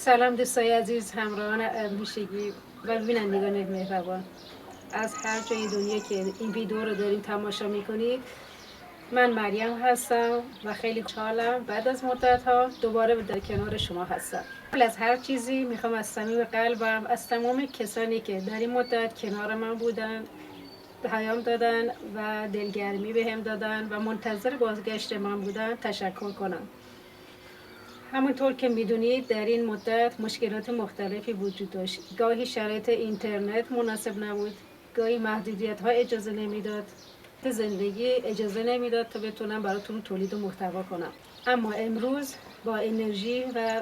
سلام دوستای عزیز، همراهان همیشگی و بینندگان مهربان از هر جای دنیا که این ویدیو رو دارین تماشا میکنید. من مریم هستم و خیلی خوشحالم بعد از مدت ها دوباره در کنار شما هستم. قبل از هر چیزی میخوام از صمیم قلبم از تمام کسانی که در این مدت کنار من بودن، پیام دادن و دلگرمی بهم دادن و منتظر بازگشت من بودن تشکر کنم. همونطور که میدونید در این مدت مشکلات مختلفی وجود داشت. گاهی شرایط اینترنت مناسب نبود، گاهی محدودیت ها اجازه نمیداد، زندگی اجازه نمیداد تا بتونم براتون تولید محتوا کنم. اما امروز با انرژی و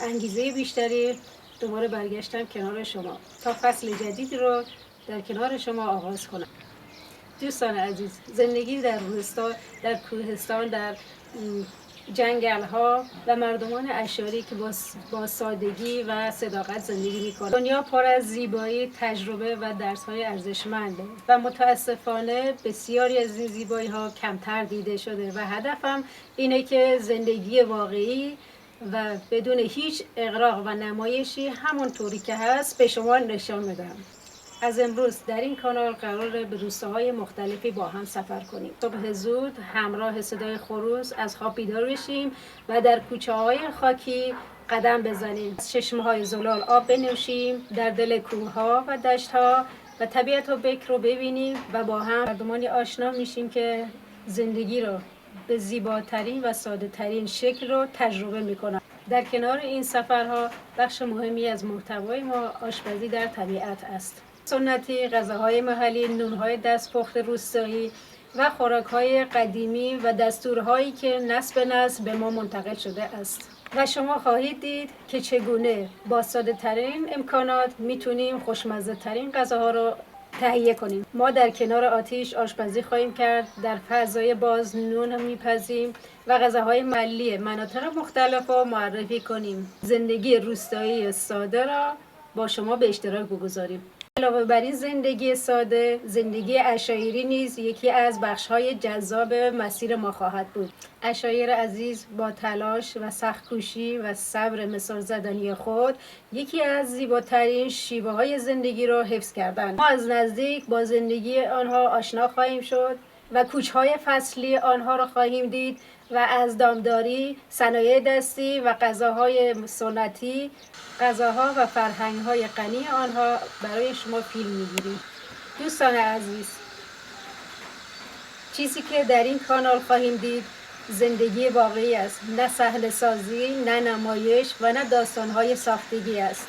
انگیزه بیشتری دوباره برگشتم کنار شما تا فصل جدیدی رو در کنار شما آغاز کنم. دوستان عزیز، زندگی در روستا، در کوهستان، در جنگل ها و مردمان اشاری که با سادگی و صداقت زندگی میکنند. دنیا پر از زیبایی، تجربه و درس های ارزشمنده و متاسفانه بسیاری از این زیبایی ها کمتر دیده شده و هدفم اینه که زندگی واقعی و بدون هیچ اغراق و نمایشی همونطوری که هست به شما نشان بدم. از امروز در این کانال قراره به روستاهای مختلفی با هم سفر کنیم. صبح زود همراه صدای خروس از خواب بیدار بشیم و در کوچه های خاکی قدم بزنیم. از چشمه های زلال آب بنوشیم، در دل کوه ها و دشت ها و طبیعت و بکر رو ببینیم و با هم مردمانی آشنا میشیم که زندگی رو به زیباترین و ساده ترین شکل رو تجربه میکنن. در کنار این سفرها بخش مهمی از محتوای ما آشپزی در طبیعت است. سنتی، غذاهای محلی، نونهای دستپخت روستایی و خوراکهای قدیمی و دستورهایی که نسل به نسل به ما منتقل شده است. و شما خواهید دید که چگونه با ساده ترین امکانات میتونیم خوشمزه ترین غذاها رو تهیه کنیم. ما در کنار آتیش آشپزی خواهیم کرد، در فضای باز نون میپزیم و غذاهای محلی مناطق مختلف رو معرفی کنیم. زندگی روستایی ساده را با شما به اشتراک بگذاریم. علاوه بر این زندگی ساده، زندگی عشایری نیز یکی از بخش‌های جذاب مسیر ما خواهد بود. عشایر عزیز با تلاش و سخت‌کوشی و صبر مثال زدنی خود یکی از زیباترین شیوه‌های زندگی را حفظ کردند. ما از نزدیک با زندگی آنها آشنا خواهیم شد و کوچه‌های فصلی آنها را خواهیم دید و از دامداری، صنایع دستی و غذاهای سنتی، غذاها و فرهنگ‌های غنی آنها برای شما فیلم می‌گیریم. دوستان عزیز، چیزی که در این کانال خواهیم دید زندگی واقعی است، نه صحنه سازی، نه نمایش و نه داستان‌های ساختگی است.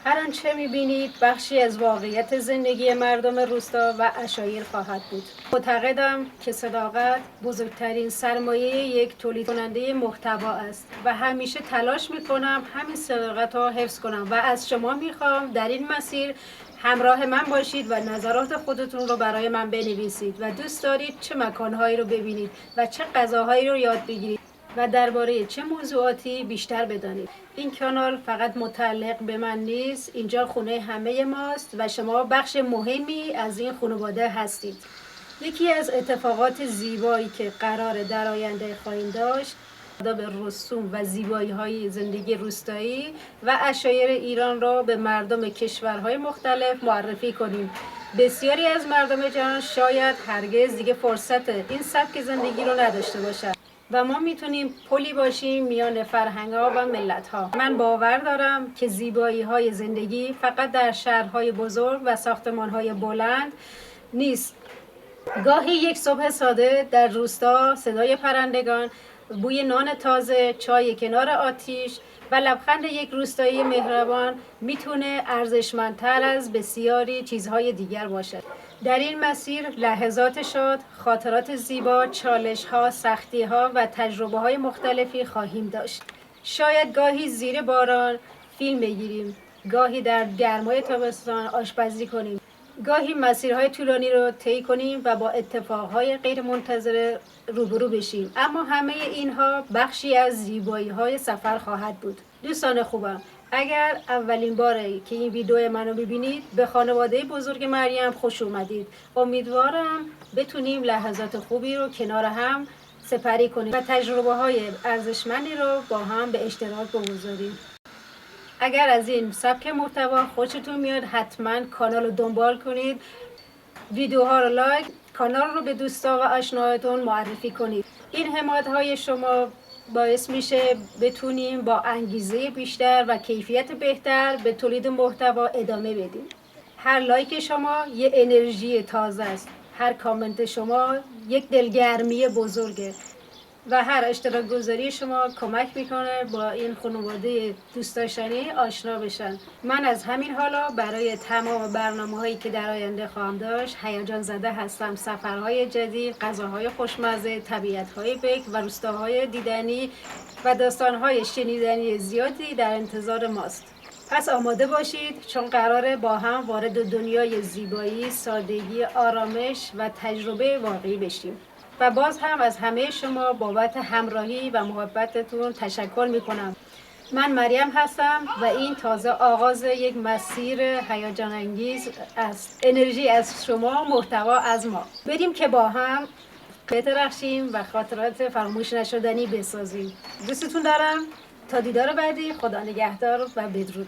هر آنچه می‌بینید بخشی از واقعیت زندگی مردم روستا و عشایر خواهد بود. معتقدم که صداقت بزرگترین سرمایه یک تولید کننده محتوا است و همیشه تلاش می‌کنم همین صداقت را حفظ کنم و از شما می‌خوام در این مسیر همراه من باشید و نظرات خودتون رو برای من بنویسید و دوست دارید چه مکان‌هایی رو ببینید و چه غذاهایی رو یاد بگیرید و درباره چه موضوعاتی بیشتر بدانید. این کانال فقط متعلق به من نیست، اینجا خونه همه ماست و شما بخش مهمی از این خانواده هستید. یکی از اتفاقات زیبایی که قراره در آینده خواهیم داشت به رسوم و زیبایی های زندگی روستایی و عشایر ایران را به مردم کشورهای مختلف معرفی کنیم. بسیاری از مردم جهان شاید هرگز دیگه فرصت این سبک زندگی رو نداشته باشند و ما میتونیم پلی باشیم میان فرهنگ‌ها و ملت‌ها. من باور دارم که زیبایی‌های زندگی فقط در شهرهای بزرگ و ساختمان‌های بلند نیست. گاهی یک صبح ساده در روستا، صدای پرندگان، بوی نان تازه، چای کنار آتیش و لبخند یک روستایی مهربان میتونه ارزشمندتر از بسیاری چیزهای دیگر باشد. در این مسیر لحظات شاد، خاطرات زیبا، چالش‌ها، سختی‌ها و تجربه‌های مختلفی خواهیم داشت. شاید گاهی زیر باران فیلم بگیریم، گاهی در گرمای تابستان آشپزی کنیم، گاهی مسیرهای طولانی رو طی کنیم و با اتفاقهای غیرمنتظره روبرو بشیم، اما همه اینها بخشی از زیبایی‌های سفر خواهد بود. دوستان خوبم، اگر اولین باره که این ویدیو منو ببینید به خانواده بزرگ مریم خوش اومدید. امیدوارم بتونیم لحظات خوبی رو کنار هم سپری کنیم و تجربه‌های ارزشمندی رو با هم به اشتراک بگذاریم. اگر از این سبک محتوا خوشتون میاد حتما کانال رو دنبال کنید، ویدیوها رو لایک، کانال رو به دوستا و آشناهاتون معرفی کنید. این حمایت های شما باعث میشه بتونیم با انگیزه بیشتر و کیفیت بهتر به تولید محتوا ادامه بدیم. هر لایک شما یه انرژی تازه است، هر کامنت شما یک دلگرمی بزرگه و هر اشتراک گذاری شما کمک میکنه با این خانواده دوست داشتنی آشنا بشن. من از همین حالا برای تمام برنامه هایی که در آینده خواهم داشت هیجان زده هستم. سفرهای جدید، غذاهای خوشمزه، طبیعتهای بکر و روستاهای دیدنی و داستانهای شنیدنی زیادی در انتظار ماست. پس آماده باشید چون قراره با هم وارد دنیای زیبایی، سادگی، آرامش و تجربه واقعی بشیم. و باز هم از همه شما بابت همراهی و محبتتون تشکر میکنم. من مریم هستم و این تازه آغاز یک مسیر هیجان انگیز است. انرژی از شما، محتوا از ما. بریم که با هم بترخشیم و خاطرات فراموش نشدنی بسازیم. دوستتون دارم. تا دیدار بعدی، خدا نگهدار و بدرود.